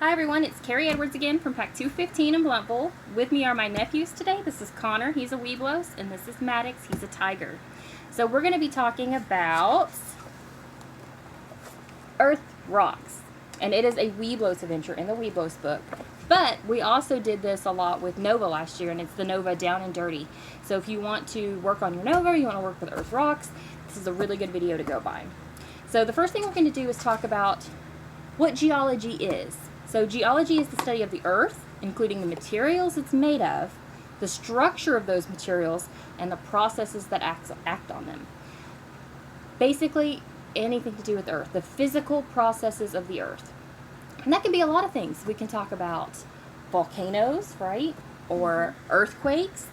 Hi everyone, it's Carrie Edwards again from Pack 215 in Blountville. With me are my nephews today. This is Connor, he's a Webelos, and this is Maddox, he's a tiger. So we're going to be talking about Earth Rocks, and it is a Webelos adventure in the Webelos book. But we also did this a lot with Nova last year, and it's the Nova Down and Dirty. So if you want to work on your Nova, you want to work with Earth Rocks, this is a really good video to go by. So the first thing we're going to do is talk about what geology is. So geology is the study of the earth, including the materials it's made of, the structure of those materials, and the processes that act on them. Basically, anything to do with earth, the physical processes of the earth. And that can be a lot of things. We can talk about volcanoes, right? Or earthquakes,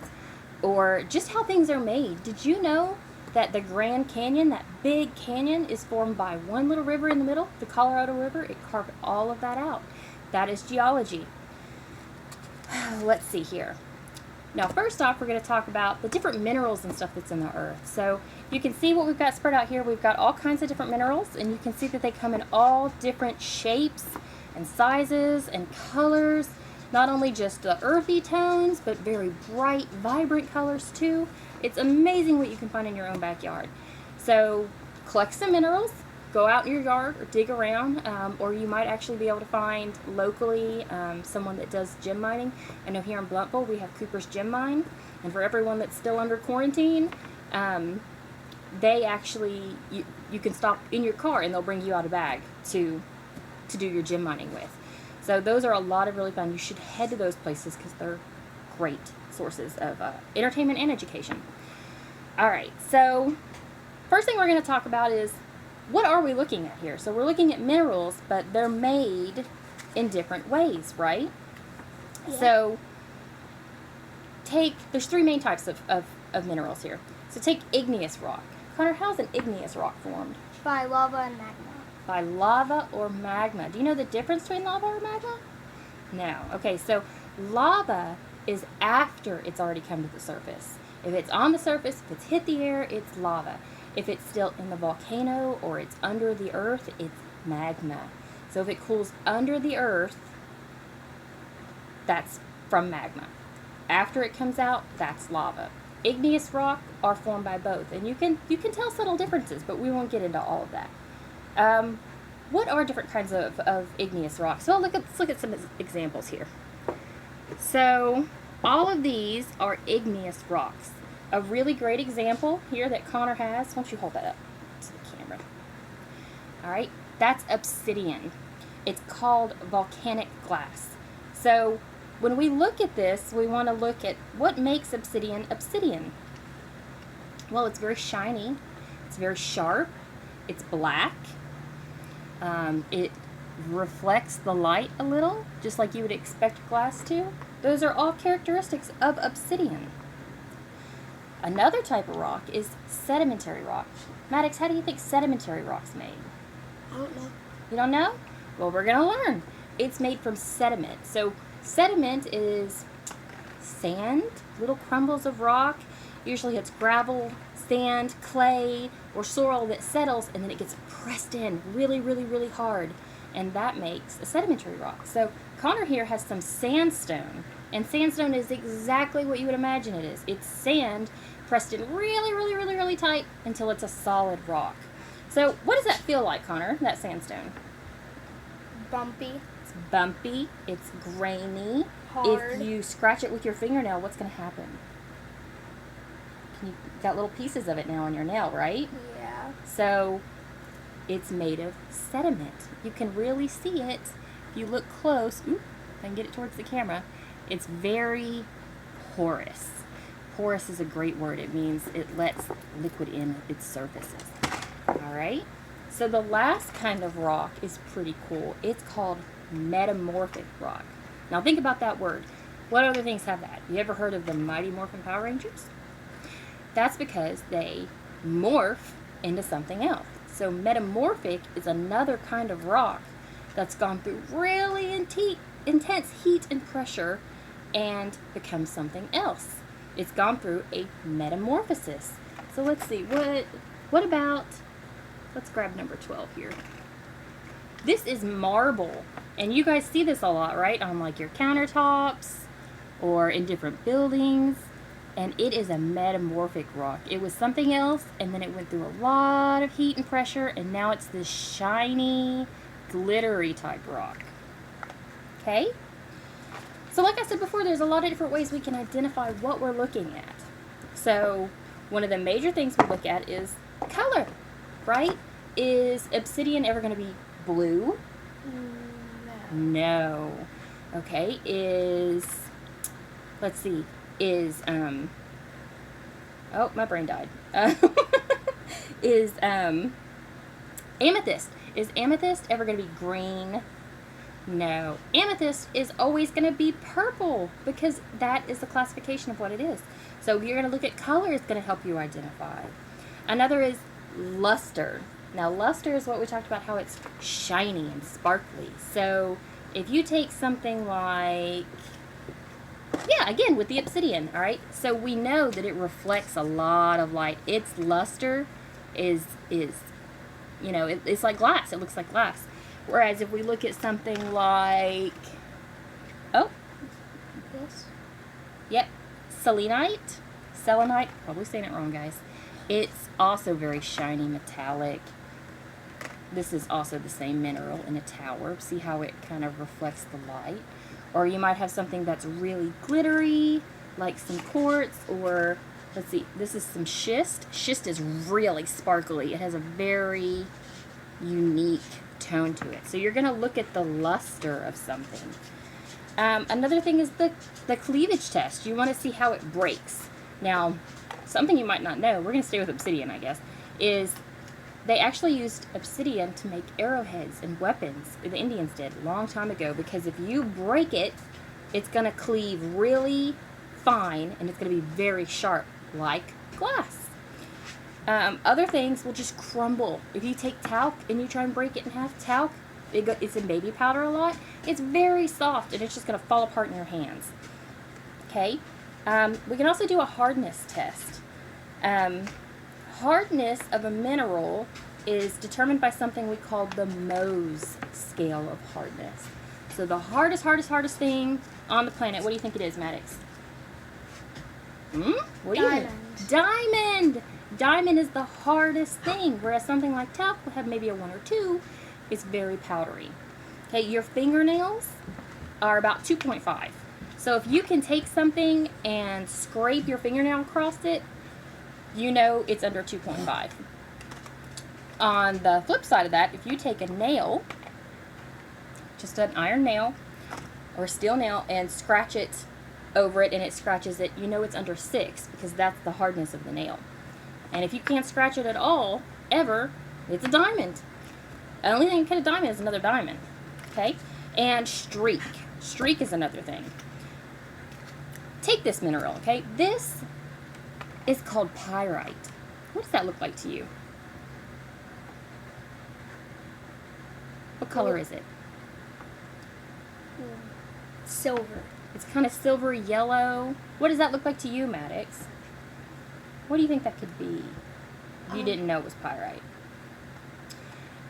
or just how things are made. Did you know that the Grand Canyon, that big canyon, is formed by one little river in the middle, the Colorado River? It carved all of that out. That is geology. Let's see here. Now, first off, we're going to talk about the different minerals and stuff that's in the earth. So you can see what we've got spread out here. We've got all kinds of different minerals, and you can see that they come in all different shapes and sizes and colors. Not only just the earthy tones, but very bright, vibrant colors too. It's amazing what you can find in your own backyard. So collect some minerals, go out in your yard or dig around, or you might actually be able to find locally someone that does gem mining. I know here in Blountville we have Cooper's Gem Mine, and for everyone that's still under quarantine, they actually, you can stop in your car and they'll bring you out a bag to do your gem mining with. So those are a lot of really fun. You should head to those places because they're great sources of entertainment and education. All right, so first thing we're going to talk about is what are we looking at here? So we're looking at minerals, but they're made in different ways, right? Yeah. So there's three main types of minerals here. So take igneous rock. Connor, how's an igneous rock formed? By lava and magma. By lava or magma. Do you know the difference between lava or magma? No. Okay, so lava is after it's already come to the surface. If it's on the surface, if it's hit the air, it's lava. If it's still in the volcano or it's under the earth, it's magma. So if it cools under the earth, that's from magma. After it comes out, that's lava. Igneous rock are formed by both, and you can tell subtle differences, but we won't get into all of that. What are different kinds of igneous rocks? Well, let's look at some examples here. So all of these are igneous rocks. A really great example here that Connor has, why don't you hold that up to the camera? All right, that's obsidian. It's called volcanic glass. So when we look at this, we want to look at what makes obsidian obsidian. Well, it's very shiny, it's very sharp, it's black, it reflects the light a little, just like you would expect glass to. Those are all characteristics of obsidian. Another type of rock is sedimentary rock. Maddox, how do you think sedimentary rock's made? I don't know. You don't know? Well, we're going to learn. It's made from sediment. So sediment is sand, little crumbles of rock. Usually it's gravel, sand, clay, or soil that settles, and then it gets pressed in really, really, really hard. And that makes a sedimentary rock. So Connor here has some sandstone. And sandstone is exactly what you would imagine it is. It's sand pressed in really, really, really, really tight until it's a solid rock. So what does that feel like, Connor, that sandstone? Bumpy. It's bumpy. It's grainy. Hard. If you scratch it with your fingernail, what's going to happen? You got little pieces of it now on your nail, right? Yeah. So it's made of sediment. You can really see it if you look close. Oop, if I can get it towards the camera. It's very porous. Porous is a great word. It means it lets liquid in its surfaces. All right. So the last kind of rock is pretty cool. It's called metamorphic rock. Now think about that word. What other things have that? You ever heard of the Mighty Morphin Power Rangers? That's because they morph into something else. So metamorphic is another kind of rock that's gone through really intense heat and pressure and becomes something else. It's gone through a metamorphosis. So let's see, what about, let's grab number 12 here. This is marble. And you guys see this a lot, right? On like your countertops or in different buildings. And it is a metamorphic rock. It was something else, and then it went through a lot of heat and pressure, and now it's this shiny, glittery type rock. Okay? So like I said before, there's a lot of different ways we can identify what we're looking at. So one of the major things we look at is color, right? Is obsidian ever going to be blue? No. Okay, let's see, oh, my brain died. Is amethyst. Is amethyst ever going to be green? No. Amethyst is always going to be purple because that is the classification of what it is. So you're going to look at color, it's going to help you identify. Another is luster. Now, luster is what we talked about, how it's shiny and sparkly. So if you take something like, yeah, again, with the obsidian, all right? So we know that it reflects a lot of light. Its luster is you know, it's like glass. It looks like glass. Whereas if we look at something like, oh, This? yep, selenite, probably saying it wrong, guys. It's also very shiny, metallic. This is also the same mineral in a tower. See how it kind of reflects the light? Or you might have something that's really glittery, like some quartz, or let's see, this is some schist. Schist is really sparkly. It has a very unique tone to it. So you're going to look at the luster of something. Another thing is the cleavage test. You want to see how it breaks. Now, something you might not know, we're going to stay with obsidian, I guess, is they actually used obsidian to make arrowheads and weapons. The Indians did a long time ago, because if you break it, it's going to cleave really fine and it's going to be very sharp, like glass. Other things will just crumble. If you take talc and you try and break it in half, talc, it's in baby powder a lot. It's very soft and it's just going to fall apart in your hands. Okay? We can also do a hardness test. Hardness of a mineral is determined by something we call the Mohs scale of hardness. So the hardest thing on the planet, what do you think it is, Maddox? What do you think? Diamond! Diamond is the hardest thing, whereas something like talc will have maybe a 1 or 2. It's very powdery. Okay, your fingernails are about 2.5. So if you can take something and scrape your fingernail across it, you know it's under 2.5. On the flip side of that, if you take a nail, just an iron nail or steel nail, and scratch it over it and it scratches it, you know it's under 6, because that's the hardness of the nail. And if you can't scratch it at all, ever, it's a diamond. The only thing that can a diamond is another diamond. Okay? And streak. Streak is another thing. Take this mineral, okay? This is called pyrite. What does that look like to you? What color is it? Silver. It's kind of silvery yellow. What does that look like to you, Maddox? What do you think that could be? If you didn't know it was pyrite.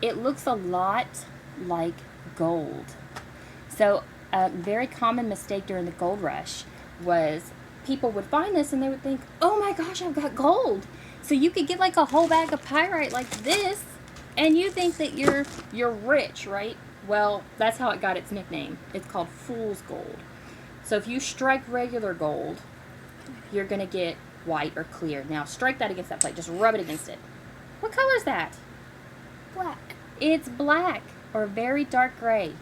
It looks a lot like gold. So a very common mistake during the gold rush was people would find this and they would think, oh my gosh, I've got gold. So you could get like a whole bag of pyrite like this, and you think that you're rich, right? Well, that's how it got its nickname. It's called fool's gold. So if you strike regular gold, you're going to get white or clear. Now strike that against that plate. Just rub it against it. What color is that? Black. It's black or very dark gray.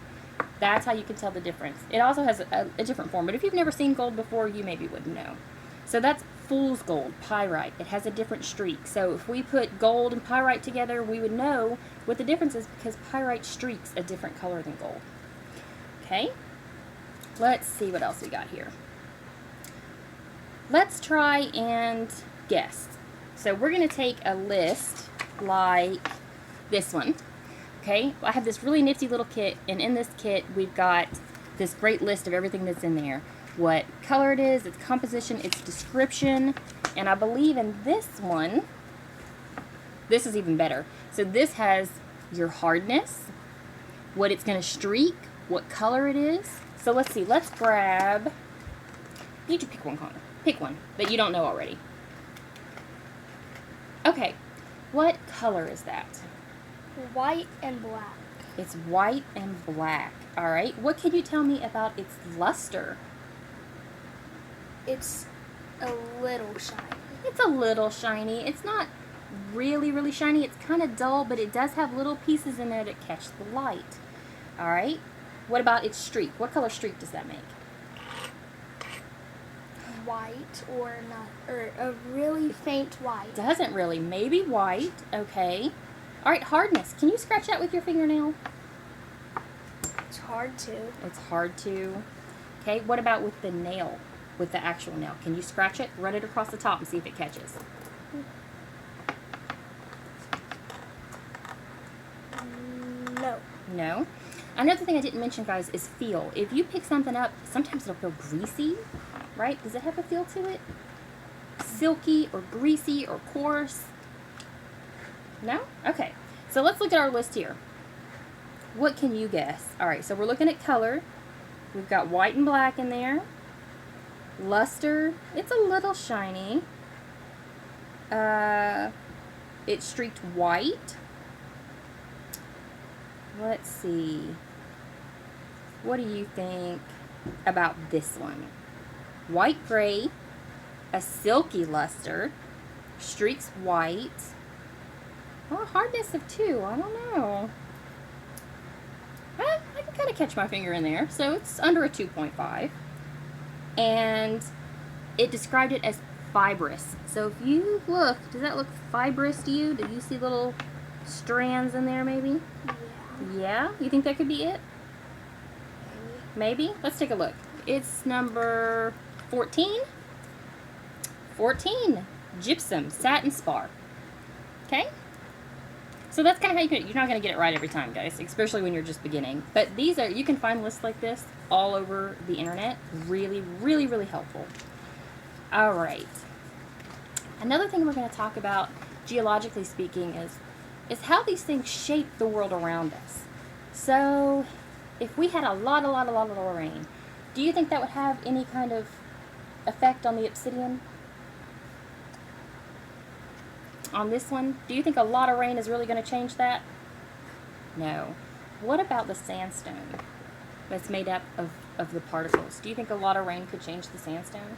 That's how you can tell the difference. It also has a different form, but if you've never seen gold before, you maybe wouldn't know. So that's fool's gold, pyrite. It has a different streak. So if we put gold and pyrite together, we would know what the difference is, because pyrite streaks a different color than gold. Okay? Let's see what else we got here. Let's try and guess. So we're going to take a list like this one. Okay, I have this really nifty little kit, and in this kit we've got this great list of everything that's in there. What color it is, its composition, its description, and I believe in this one, this is even better. So this has your hardness, what it's going to streak, what color it is. So let's see. Let's grab... You to pick one, Connor. Pick one that you don't know already. Okay. What color is that? White and black. It's white and black. All right. What can you tell me about its luster? It's a little shiny. It's a little shiny. It's not really, really shiny. It's kind of dull, but it does have little pieces in there that catch the light. All right. What about its streak? What color streak does that make? White or not, or a really faint white. Doesn't really. Maybe white. Okay. All right. Hardness. Can you scratch that with your fingernail? It's hard to. It's hard to. Okay. What about with the nail? With the actual nail? Can you scratch it? Run it across the top and see if it catches. No. No. Another thing I didn't mention, guys, is feel. If you pick something up, sometimes it'll feel greasy, right? Does it have a feel to it? Silky or greasy or coarse? No? Okay. So let's look at our list here. What can you guess? All right, so we're looking at color. We've got white and black in there. Luster, it's a little shiny. It's streaked white. Let's see. What do you think about this one? White gray, a silky luster, streaks white. Oh, hardness of 2. I don't know. I can kind of catch my finger in there. So it's under a 2.5. And it described it as fibrous. So if you look, does that look fibrous to you? Do you see little strands in there maybe? Yeah. Yeah? You think that could be it? Maybe? Let's take a look. It's number 14. 14. Gypsum, satin spar. Okay? So that's kind of how you can, you're not going to get it right every time, guys, especially when you're just beginning. But these are, you can find lists like this all over the internet. Really, really, really helpful. All right. Another thing we're going to talk about, geologically speaking, is how these things shape the world around us. So if we had a lot of rain, do you think that would have any kind of effect on the obsidian? On this one, do you think a lot of rain is really going to change that? No. What about the sandstone that's made up of the particles? Do you think a lot of rain could change the sandstone?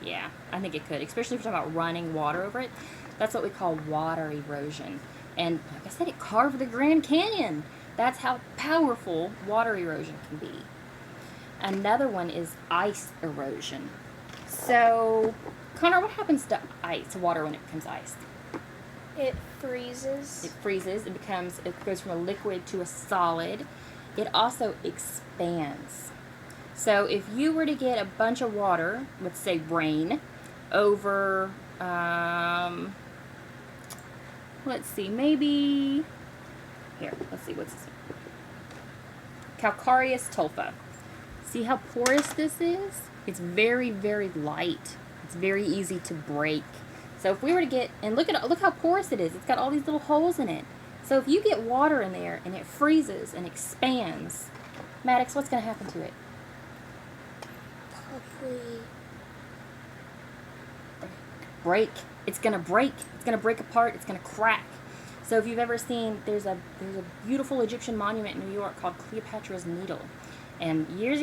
Yeah, I think it could, especially if we're talking about running water over it. That's what we call water erosion. And like I said, it carved the Grand Canyon. That's how powerful water erosion can be. Another one is ice erosion. So, Connor, what happens to water when it becomes ice? It freezes. It freezes. It goes from a liquid to a solid. It also expands. So if you were to get a bunch of water, let's say rain, over, let's see, maybe, here, let's see, what's this? Calcareous tufa. See how porous this is? It's very, very light. It's very easy to break. So if we were to get, and look how porous it is. It's got all these little holes in it. So if you get water in there and it freezes and expands, Maddox, what's going to happen to it? Probably Break. It's going to break. It's going to break apart. It's going to crack. So if you've ever seen, there's a beautiful Egyptian monument in New York called Cleopatra's Needle. And years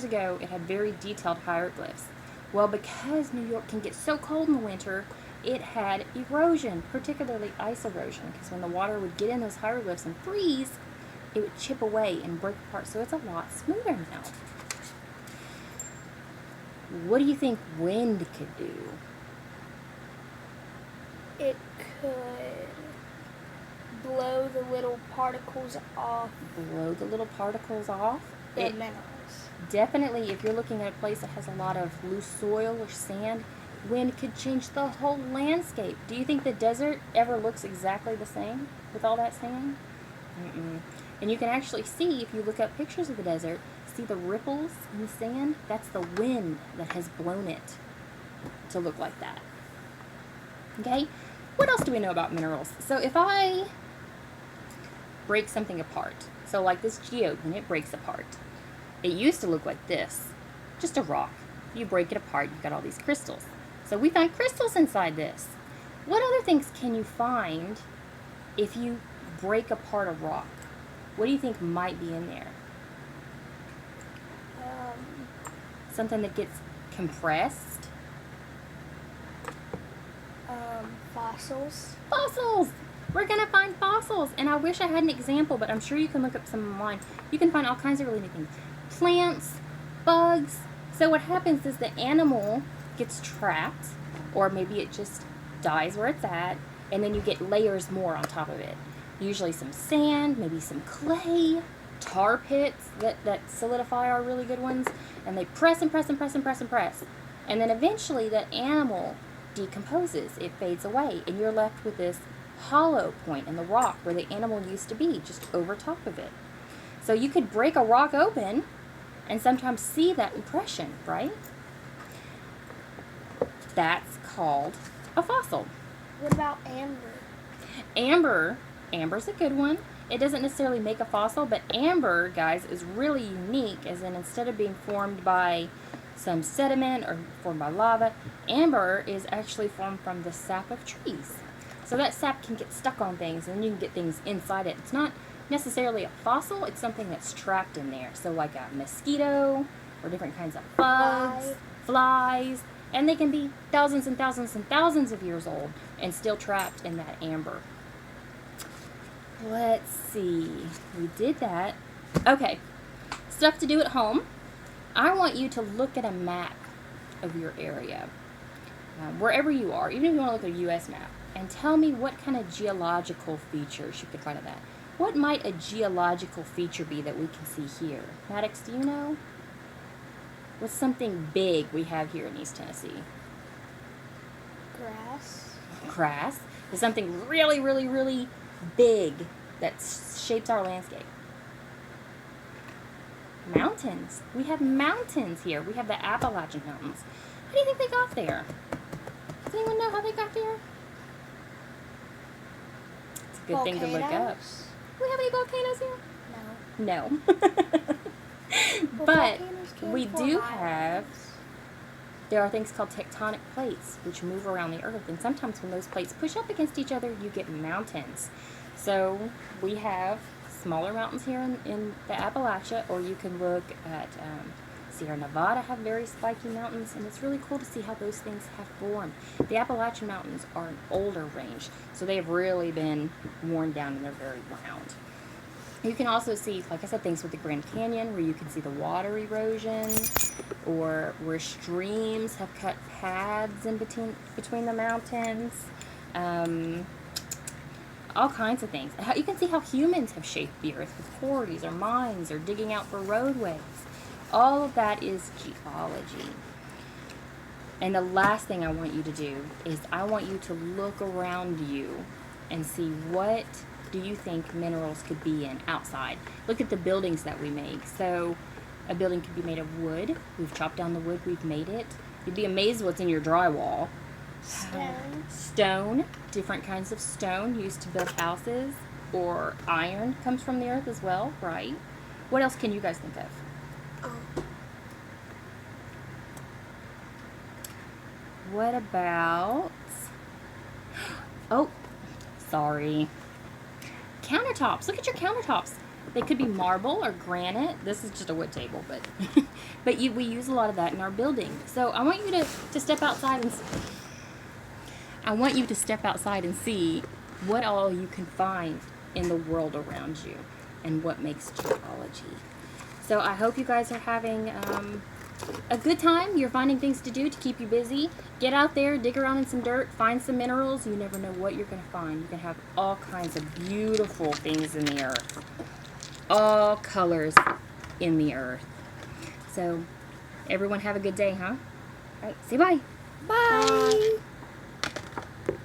ago, it had very detailed hieroglyphs. Well, because New York can get so cold in the winter, it had erosion, particularly ice erosion, because when the water would get in those hieroglyphs and freeze, it would chip away and break apart. So it's a lot smoother now. What do you think wind could do? it could blow the little particles off Blow the little particles off? the It- minerals. Definitely, if you're looking at a place that has a lot of loose soil or sand, wind could change the whole landscape. Do you think the desert ever looks exactly the same with all that sand? Mm-mm. And you can actually see, if you look up pictures of the desert, see the ripples in the sand? That's the wind that has blown it to look like that. Okay? What else do we know about minerals? So if I break something apart. So like this geode, when it breaks apart, it used to look like this, just a rock. You break it apart, you've got all these crystals. So we found crystals inside this. What other things can you find if you break apart a rock? What do you think might be in there? Something that gets compressed? Fossils. Fossils! We're gonna find fossils, and I wish I had an example, but I'm sure you can look up some online. You can find all kinds of really neat things. Plants, bugs. So what happens is the animal gets trapped, or maybe it just dies where it's at, and then you get layers more on top of it. Usually some sand, maybe some clay, tar pits that solidify are really good ones, and they press and press and press and press and press. And then eventually that animal decomposes, it fades away, and you're left with this hollow point in the rock where the animal used to be, just over top of it. So you could break a rock open and sometimes see that impression, right? That's called a fossil. What about amber? Amber's a good one. It doesn't necessarily make a fossil, but amber, guys, is really unique, as in instead of being formed by some sediment or formed by lava, amber is actually formed from the sap of trees. So that sap can get stuck on things, and you can get things inside it. It's not necessarily a fossil, it's something that's trapped in there. So like a mosquito, or different kinds of bugs, flies, and they can be thousands and thousands and thousands of years old and still trapped in that amber. Let's see, we did that. Okay, stuff to do at home. I want you to look at a map of your area, wherever you are, even if you want to look at a U.S. map, and tell me what kind of geological features you could find in that. What might a geological feature be that we can see here? Maddox, do you know? What's something big we have here in East Tennessee? Grass. Grass. There's something really, really, really big that shapes our landscape. Mountains. We have mountains here. We have the Appalachian Mountains. How do you think they got there? Does anyone know how they got there? It's a good thing to look up. Do we have any volcanoes here? No. But we do have, there are things called tectonic plates which move around the earth, and sometimes when those plates push up against each other, you get mountains. So we have smaller mountains here in the Appalachia, or you can look at Sierra Nevada have very spiky mountains, and it's really cool to see how those things have formed. The Appalachian Mountains are an older range, so they have really been worn down and they're very round. You can also see, like I said, things with the Grand Canyon where you can see the water erosion, or where streams have cut paths in between the mountains. All kinds of things. You can see how humans have shaped the earth with quarries or mines or digging out for roadways. All of that is geology. And the last thing I want you to do is I want you to look around you and see what do you think minerals could be in outside. Look at the buildings that we make. So a building could be made of wood. We've chopped down the wood, we've made it. You'd be amazed what's in your drywall. Stone, different kinds of stone used to build houses, or iron comes from the earth as well, right? What else can you guys think of? What about, oh, sorry, countertops. Look at your countertops. They could be marble or granite. This is just a wood table, but we use a lot of that in our building. So I want you to step outside and see what all you can find in the world around you and what makes geology. So I hope you guys are having a good time. You're finding things to do to keep you busy. Get out there, dig around in some dirt, find some minerals. You never know what you're going to find. You can have all kinds of beautiful things in the earth. All colors in the earth. So everyone have a good day, huh? All right, say bye. Bye.